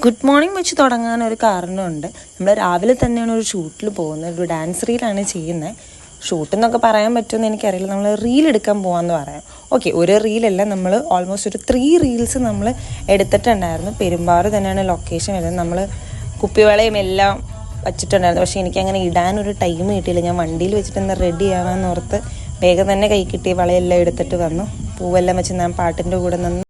Good morning വെച്ച് തുടങ്ങാൻ ഒരു കാരണമുണ്ട്. നമ്മൾ രാവിലെ തന്നെയാണ് ഒരു ഷൂട്ടിൽ പോകുന്നത്, ഒരു ഡാൻസ് റീലാണ് ചെയ്യുന്നത്. ഷൂട്ട് എന്നൊക്കെ പറയാൻ പറ്റുമെന്ന് എനിക്കറിയില്ല, നമ്മൾ റീൽ എടുക്കാൻ പോകാമെന്ന് പറയാം. ഓക്കെ, ഒരു റീലല്ല, നമ്മൾ ഓൾമോസ്റ്റ് ഒരു 3 റീൽസ് നമ്മൾ എടുത്തിട്ടുണ്ടായിരുന്നു. പെരുമ്പാവൂർ തന്നെയാണ് ലൊക്കേഷൻ വരുന്നത്. നമ്മൾ കുപ്പിവളയും എല്ലാം വച്ചിട്ടുണ്ടായിരുന്നു. പക്ഷേ എനിക്കങ്ങനെ ഇടാനൊരു ടൈം കിട്ടിയില്ല. ഞാൻ വണ്ടിയിൽ വെച്ചിട്ട് എന്താ റെഡി ആവാമെന്ന് ഓർത്ത് വേഗം തന്നെ കൈ കിട്ടി വളയെല്ലാം എടുത്തിട്ട് വന്നു. പൂവെല്ലാം വെച്ച് ഞാൻ പാട്ടിൻ്റെ കൂടെ നിന്ന്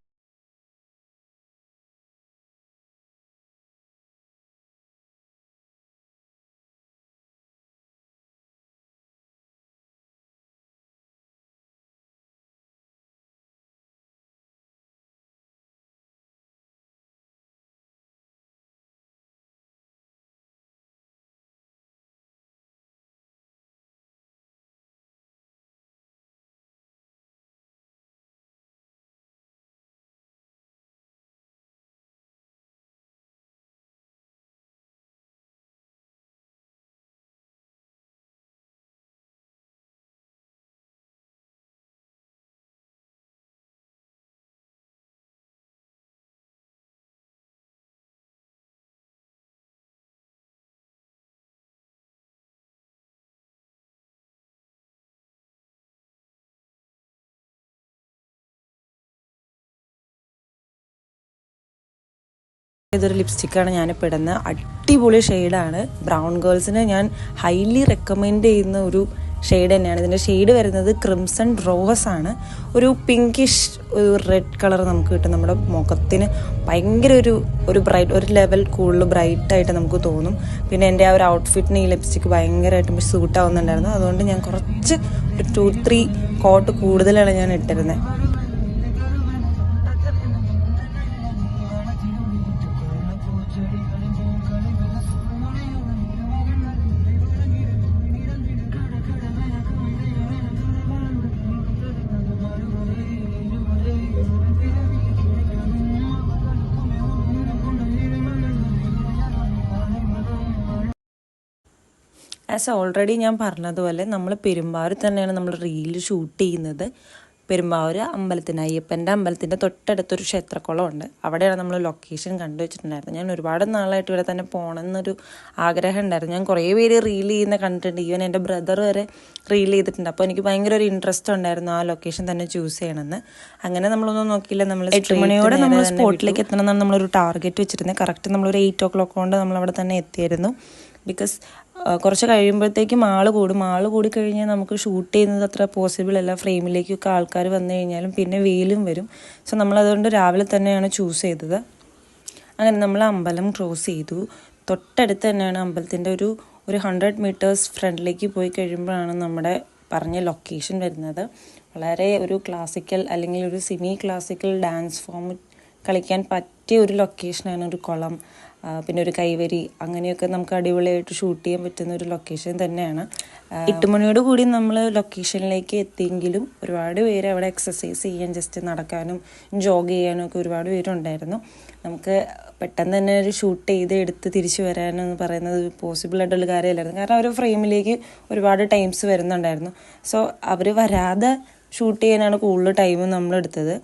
ഇതൊരു ലിപ്സ്റ്റിക്കാണ് ഞാനിപ്പോൾ ഇടുന്നത്. അടിപൊളി ഷെയ്ഡാണ്. ബ്രൗൺ ഗേൾസിന് ഞാൻ ഹൈലി റെക്കമെൻഡ് ചെയ്യുന്ന ഒരു ഷെയ്ഡ് തന്നെയാണ്. ഇതിൻ്റെ ഷെയ്ഡ് വരുന്നത് ക്രിംസൺ റോസ് ആണ്. ഒരു പിങ്കിഷ് ഒരു റെഡ് കളർ നമുക്ക് കിട്ടും. നമ്മുടെ മുഖത്തിന് ഭയങ്കര ഒരു ബ്രൈറ്റ്, ഒരു ലെവൽ കൂടുതൽ ബ്രൈറ്റായിട്ട് നമുക്ക് തോന്നും. പിന്നെ എൻ്റെ ആ ഒരു ഔട്ട്ഫിറ്റിന് ഈ ലിപ്സ്റ്റിക്ക് ഭയങ്കരമായിട്ടും സൂട്ട് ആവുന്നുണ്ടായിരുന്നു. അതുകൊണ്ട് ഞാൻ കുറച്ച് ഒരു 2-3 കോട്ട് കൂടുതലാണ് ഞാൻ ഇട്ടിരുന്നത്. ആസ് ഓൾറെഡി ഞാൻ പറഞ്ഞതുപോലെ നമ്മൾ പെരുമ്പാവൂർ തന്നെയാണ് നമ്മൾ റീൽ ഷൂട്ട് ചെയ്യുന്നത്. പെരുമ്പാവൂർ അമ്പലത്തിന്, അയ്യപ്പൻ്റെ അമ്പലത്തിൻ്റെ തൊട്ടടുത്തൊരു ക്ഷേത്രക്കുളമുണ്ട്. അവിടെയാണ് നമ്മൾ ലൊക്കേഷൻ കണ്ടുവച്ചിട്ടുണ്ടായിരുന്നത്. ഞാൻ ഒരുപാട് നാളായിട്ട് ഇവിടെ തന്നെ പോകണമെന്നൊരു ആഗ്രഹം ഉണ്ടായിരുന്നു. ഞാൻ കുറേ പേര് റീൽ ചെയ്യുന്ന കണ്ടിട്ടുണ്ട്. ഈവൻ എൻ്റെ ബ്രദർ വരെ റീൽ ചെയ്തിട്ടുണ്ട്. അപ്പോൾ എനിക്ക് ഭയങ്കര ഒരു ഇൻട്രസ്റ്റ് ഉണ്ടായിരുന്നു ആ ലൊക്കേഷൻ തന്നെ ചൂസ് ചെയ്യണമെന്ന്. അങ്ങനെ നമ്മളൊന്നും നോക്കിയില്ല, നമ്മൾ 8 മണിയോടെ നമ്മൾ സ്പോട്ടിലേക്ക് എത്തണം എന്നാണ് നമ്മളൊരു ടാർഗറ്റ് വെച്ചിരുന്നത്. കറക്റ്റ് നമ്മളൊരു 8 o'clock കൊണ്ട് നമ്മളവിടെ തന്നെ എത്തിയായിരുന്നു. ബിക്കോസ് കുറച്ച് കഴിയുമ്പോഴത്തേക്കും ആൾ കൂടി കഴിഞ്ഞാൽ നമുക്ക് ഷൂട്ട് ചെയ്യുന്നത് അത്ര പോസിബിൾ അല്ല. ഫ്രെയിമിലേക്കൊക്കെ ആൾക്കാർ വന്നു കഴിഞ്ഞാലും പിന്നെ വെയിലും വരും. സോ നമ്മളതുകൊണ്ട് രാവിലെ തന്നെയാണ് ചൂസ് ചെയ്തത്. അങ്ങനെ നമ്മൾ അമ്പലം ക്രോസ് ചെയ്തു. തൊട്ടടുത്ത് തന്നെയാണ് അമ്പലത്തിൻ്റെ ഒരു 100 meters ഫ്രണ്ടിലേക്ക് പോയി കഴിയുമ്പോഴാണ് നമ്മുടെ പറഞ്ഞ ലൊക്കേഷൻ വരുന്നത്. വളരെ ഒരു ക്ലാസിക്കൽ അല്ലെങ്കിൽ ഒരു സെമി ക്ലാസിക്കൽ ഡാൻസ് ഫോം കളിക്കാൻ പറ്റിയ ഒരു ലൊക്കേഷനാണ്. ഒരു കുളം, പിന്നെ ഒരു കൈവരി, അങ്ങനെയൊക്കെ നമുക്ക് അടിപൊളിയായിട്ട് ഷൂട്ട് ചെയ്യാൻ പറ്റുന്ന ഒരു ലൊക്കേഷൻ തന്നെയാണ്. 8 മണിയോട് കൂടി നമ്മൾ ലൊക്കേഷനിലേക്ക് എത്തിയെങ്കിലും ഒരുപാട് പേര് അവിടെ എക്സസൈസ് ചെയ്യാൻ, ജസ്റ്റ് നടക്കാനും ജോഗ് ചെയ്യാനും ഒക്കെ ഒരുപാട് പേരുണ്ടായിരുന്നു. നമുക്ക് പെട്ടെന്ന് തന്നെ ഒരു ഷൂട്ട് ചെയ്ത് എടുത്ത് തിരിച്ചു വരാനെന്ന് പറയുന്നത് പോസിബിൾ ആയിട്ടുള്ള കാര്യമല്ലായിരുന്നു. കാരണം അവർ ഫ്രെയിമിലേക്ക് ഒരുപാട് ടൈംസ് വരുന്നുണ്ടായിരുന്നു. സോ അവർ വരാതെ ഷൂട്ട് ചെയ്യാനാണ് കൂടുതൽ ടൈം നമ്മളെടുത്തത്.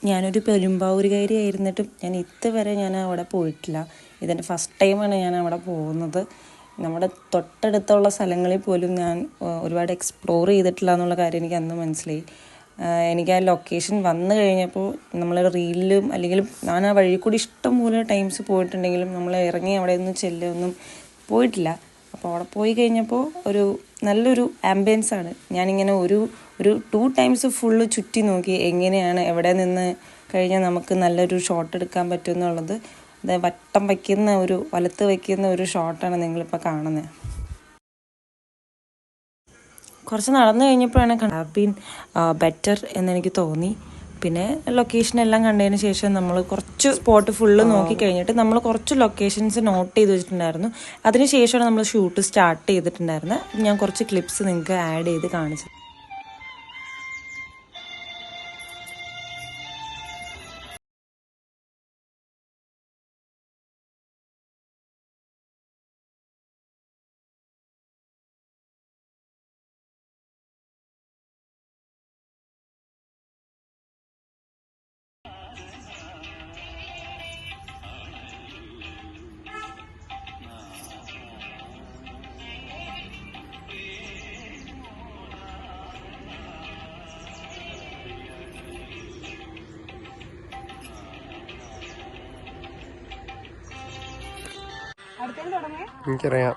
ഞാനൊരു പെരുമ്പാവൂരുകാരി ആയിരുന്നിട്ടും ഞാൻ ഇതുവരെ ഞാൻ അവിടെ പോയിട്ടില്ല. ഇതെൻ്റെ ഫസ്റ്റ് ടൈമാണ് ഞാൻ അവിടെ പോകുന്നത്. നമ്മുടെ തൊട്ടടുത്തുള്ള സ്ഥലങ്ങളിൽ പോലും ഞാൻ ഒരുപാട് എക്സ്പ്ലോർ ചെയ്തിട്ടില്ല എന്നുള്ള കാര്യം എനിക്ക് അന്ന് മനസ്സിലായി. എനിക്ക് ആ ലൊക്കേഷൻ വന്നു കഴിഞ്ഞപ്പോൾ നമ്മൾ റീലിലും അല്ലെങ്കിലും ഞാൻ ആ വഴി കൂടി ഇഷ്ടംപോലെ ടൈംസ് പോയിട്ടുണ്ടെങ്കിലും നമ്മൾ ഇറങ്ങി അവിടെ ഒന്നും ചെല്ലൊന്നും പോയിട്ടില്ല. അപ്പോൾ അവിടെ പോയി കഴിഞ്ഞപ്പോൾ ഒരു നല്ലൊരു ആംബിയൻസാണ്. ഞാനിങ്ങനെ ഒരു 2 times ഫുള്ള് ചുറ്റി നോക്കി എങ്ങനെയാണ് എവിടെ നിന്ന് കഴിഞ്ഞാൽ നമുക്ക് നല്ലൊരു ഷോട്ട് എടുക്കാൻ പറ്റുമെന്നുള്ളത്. അത് വട്ടം വയ്ക്കുന്ന വലത്ത് വയ്ക്കുന്ന ഒരു ഷോട്ടാണ് നിങ്ങളിപ്പോൾ കാണുന്നത്. കുറച്ച് നടന്നു കഴിഞ്ഞപ്പോഴാണ് ഹാവ് ബീൻ ബെറ്റർ എന്നെനിക്ക് തോന്നി. പിന്നെ ലൊക്കേഷനെല്ലാം കണ്ടതിന് ശേഷം നമ്മൾ കുറച്ച് സ്പോട്ട് ഫുള്ള് നോക്കി കഴിഞ്ഞിട്ട് നമ്മൾ കുറച്ച് ലൊക്കേഷൻസ് നോട്ട് ചെയ്ത് വെച്ചിട്ടുണ്ടായിരുന്നു. അതിന് ശേഷമാണ് നമ്മൾ ഷൂട്ട് സ്റ്റാർട്ട് ചെയ്തിട്ടുണ്ടായിരുന്നത്. ഞാൻ കുറച്ച് ക്ലിപ്സ് നിങ്ങൾക്ക് ആഡ് ചെയ്ത് കാണിച്ചു. എനിക്കറിയാം.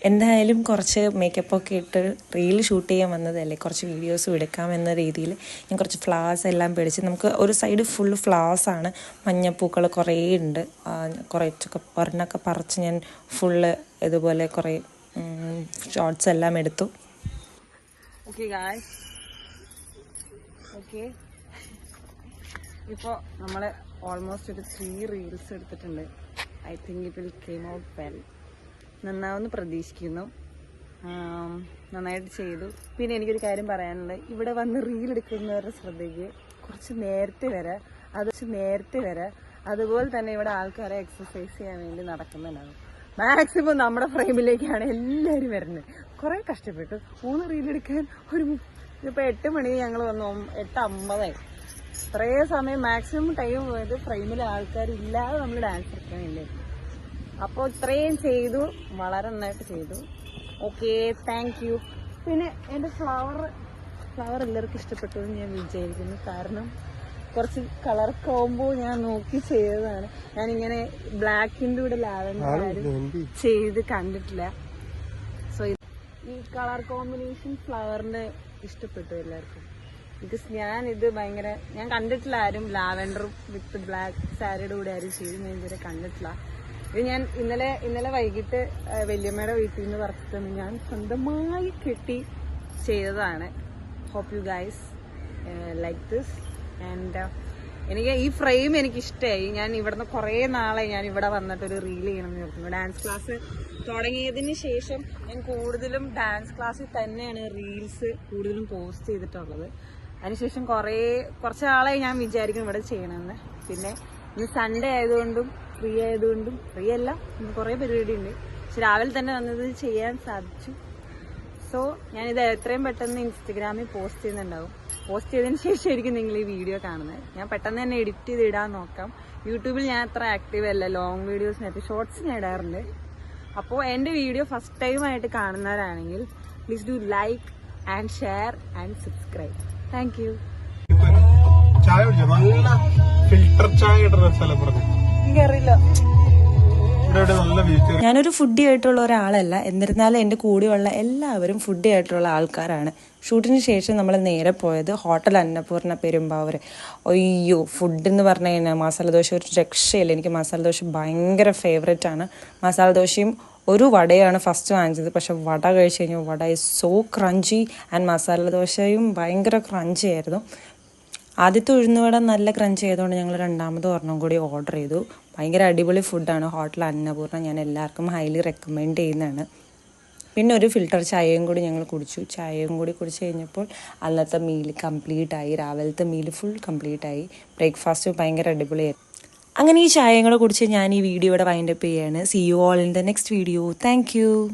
എന്തായാലും കുറച്ച് മേക്കപ്പൊക്കെ ഇട്ട് റീൽ ഷൂട്ട് ചെയ്യാൻ വന്നതല്ലേ, കുറച്ച് വീഡിയോസും എടുക്കാമെന്ന രീതിയിൽ ഞാൻ കുറച്ച് ഫ്ലവേഴ്സ് എല്ലാം പിടിച്ച്, നമുക്ക് ഒരു സൈഡ് ഫുള്ള് ഫ്ലവേഴ്സാണ്, മഞ്ഞപ്പൂക്കൾ കുറേ ഉണ്ട്. കുറച്ചൊക്കെ ഒരെണ്ണമൊക്കെ പറിച്ച് ഞാൻ ഫുള്ള് ഇതുപോലെ കുറേ ഷോർട്സ് എല്ലാം എടുത്തു. ഓക്കെ ഗായ്സ്, ഓക്കെ ഇപ്പോൾ നമ്മൾ ഓൾമോസ്റ്റ് ഒരു 3 റീൽസ് എടുത്തിട്ടുണ്ട്. I think it will came out well. നന്നാവുമെന്ന് പ്രതീക്ഷിക്കുന്നു. നന്നായിട്ട് ചെയ്തു. പിന്നെ എനിക്കൊരു കാര്യം പറയാനുള്ളത്, ഇവിടെ വന്ന് റീൽ എടുക്കുന്നവരുടെ ശ്രദ്ധയ്ക്ക് കുറച്ച് നേരത്തെ വരാം. അതുപോലെ തന്നെ ഇവിടെ ആൾക്കാരെ എക്സസൈസ് ചെയ്യാൻ വേണ്ടി നടക്കുന്നുണ്ടാവും. മാക്സിമം നമ്മുടെ ഫ്രെയിമിലേക്കാണ് എല്ലാവരും വരുന്നത്. കുറേ കഷ്ടപ്പെട്ടു 3 റീൽ എടുക്കാൻ. ഇതിപ്പോൾ 8 മണി ഞങ്ങൾ വന്നു, 8:50. ഇത്രയും സമയം മാക്സിമം ടൈം പോയത് ഫ്രെയിമിൽ ആൾക്കാരില്ലാതെ നമ്മൾ ഡാൻസ് എടുക്കാനില്ലേ. അപ്പോൾ ഇത്രയും ചെയ്തു, വളരെ നന്നായിട്ട് ചെയ്തു. Okay, thank you. പിന്നെ എൻ്റെ ഫ്ലവർ എല്ലാവർക്കും ഇഷ്ടപ്പെട്ടു എന്ന് ഞാൻ വിചാരിക്കുന്നു. കാരണം കുറച്ച് കളർ കോംബോ ഞാൻ നോക്കി ചെയ്തതാണ്. ഞാനിങ്ങനെ ബ്ലാക്കിൻ്റെ കൂടെ ലാവൻഡർ ചെയ്ത് കണ്ടിട്ടില്ല. സോ ഈ കളർ കോമ്പിനേഷൻ ഫ്ലവറിന് ഇഷ്ടപ്പെട്ടു എല്ലാവർക്കും. ബിക്കോസ് ഞാൻ കണ്ടിട്ടില്ല ആരും ലാവൻഡർ വിത്ത് ബ്ലാക്ക് സാരിയുടെ കൂടെ ആരും ചെയ്ത് ഞാൻ ഇതുവരെ കണ്ടിട്ടില്ല. ഇത് ഞാൻ ഇന്നലെ വൈകിട്ട് വല്യമ്മയുടെ വീട്ടിൽ നിന്ന് വറുത്തത് ഞാൻ സ്വന്തമായി കെട്ടി ചെയ്തതാണ്. Hope you guys like this. And എനിക്ക് ഈ ഫ്രെയിം എനിക്കിഷ്ടമായി. ഞാൻ ഇവിടുന്ന് കുറേ നാളായി ഞാൻ ഇവിടെ വന്നിട്ടൊരു റീൽ ചെയ്യണമെന്ന് ഓർക്കുന്നു. ഡാൻസ് ക്ലാസ് തുടങ്ങിയതിന് ശേഷം ഞാൻ കൂടുതലും ഡാൻസ് ക്ലാസ്സിൽ തന്നെയാണ് റീൽസ് കൂടുതലും പോസ്റ്റ് ചെയ്തിട്ടുള്ളത്. അതിനുശേഷം കുറച്ച് നാളായി ഞാൻ വിചാരിക്കും ഇവിടെ ചെയ്യണമെന്ന്. പിന്നെ ഇന്ന് സൺഡേ ആയതുകൊണ്ടും ഫ്രീ അല്ല, ഇന്ന് കുറേ പരിപാടി ഉണ്ട്. പക്ഷെ രാവിലെ തന്നെ വന്നത് ചെയ്യാൻ സാധിച്ചു. സോ ഞാനിത് എത്രയും പെട്ടെന്ന് ഇൻസ്റ്റഗ്രാമിൽ പോസ്റ്റ് ചെയ്യുന്നുണ്ടാവും. പോസ്റ്റ് ചെയ്തതിന് ശേഷമായിരിക്കും നിങ്ങൾ ഈ വീഡിയോ കാണുന്നത്. ഞാൻ പെട്ടെന്ന് തന്നെ എഡിറ്റ് ചെയ്ത് ഇടാൻ നോക്കാം. യൂട്യൂബിൽ ഞാൻ അത്ര ആക്റ്റീവ് അല്ല, ലോങ് വീഡിയോസിനകത്ത് ഷോർട്സ് ഞാൻ ഇടാറുണ്ട്. അപ്പോൾ എൻ്റെ വീഡിയോ ഫസ്റ്റ് ടൈമായിട്ട് കാണുന്നവരാണെങ്കിൽ please do like and share and subscribe. Thank you. ചായ നല്ല ഫിൽട്ടർ ചായ എനിക്കറിയില്ല. ഞാനൊരു ഫുഡി ആയിട്ടുള്ള ഒരാളല്ല, എന്നിരുന്നാലും എൻ്റെ കൂടെയുള്ള എല്ലാവരും ഫുഡി ആയിട്ടുള്ള ആൾക്കാരാണ്. ഷൂട്ടിന് ശേഷം നമ്മൾ നേരെ പോയത് ഹോട്ടൽ അന്നപൂർണ പെരുമ്പാവൂർ. അയ്യോ, ഫുഡ് എന്ന് പറഞ്ഞു കഴിഞ്ഞാൽ മസാല ദോശ ഒരു രക്ഷയില്ല. എനിക്ക് മസാല ദോശ ഭയങ്കര ഫേവറേറ്റ് ആണ്. മസാല ദോശയും ഒരു വടയാണ് ഫസ്റ്റ് വാങ്ങിച്ചത്. പക്ഷെ വട കഴിച്ച് കഴിഞ്ഞാൽ vada is so crunchy and masala ദോശയും ഭയങ്കര ക്രഞ്ചി ആയിരുന്നു. ആദ്യത്തെ ഉഴുന്നുവട നല്ല ക്രഞ്ച് ചെയ്തുകൊണ്ട് ഞങ്ങൾ രണ്ടാമത് ഒരെണ്ണം കൂടി ഓർഡർ ചെയ്തു. ഭയങ്കര അടിപൊളി ഫുഡാണ് ഹോട്ടൽ അന്നപൂർണ. ഞാൻ എല്ലാവർക്കും ഹൈലി റെക്കമെൻഡ് ചെയ്യുന്നതാണ്. പിന്നെ ഒരു ഫിൽറ്റർ ചായയും കൂടി ഞങ്ങൾ കുടിച്ചു. ചായയും കൂടി കുടിച്ച് കഴിഞ്ഞപ്പോൾ അന്നത്തെ മീൽ കംപ്ലീറ്റായി. രാവിലത്തെ മീൽ ഫുൾ കംപ്ലീറ്റായി. ബ്രേക്ക്ഫാസ്റ്റ് ഭയങ്കര അടിപൊളിയായിരുന്നു. അങ്ങനെ ഈ ചായയും കൂടെ കുടിച്ച് ഞാൻ ഈ വീഡിയോ ഇവിടെ വൈൻഡപ്പ് ചെയ്യാണ്. See you all in the next video. Thank U.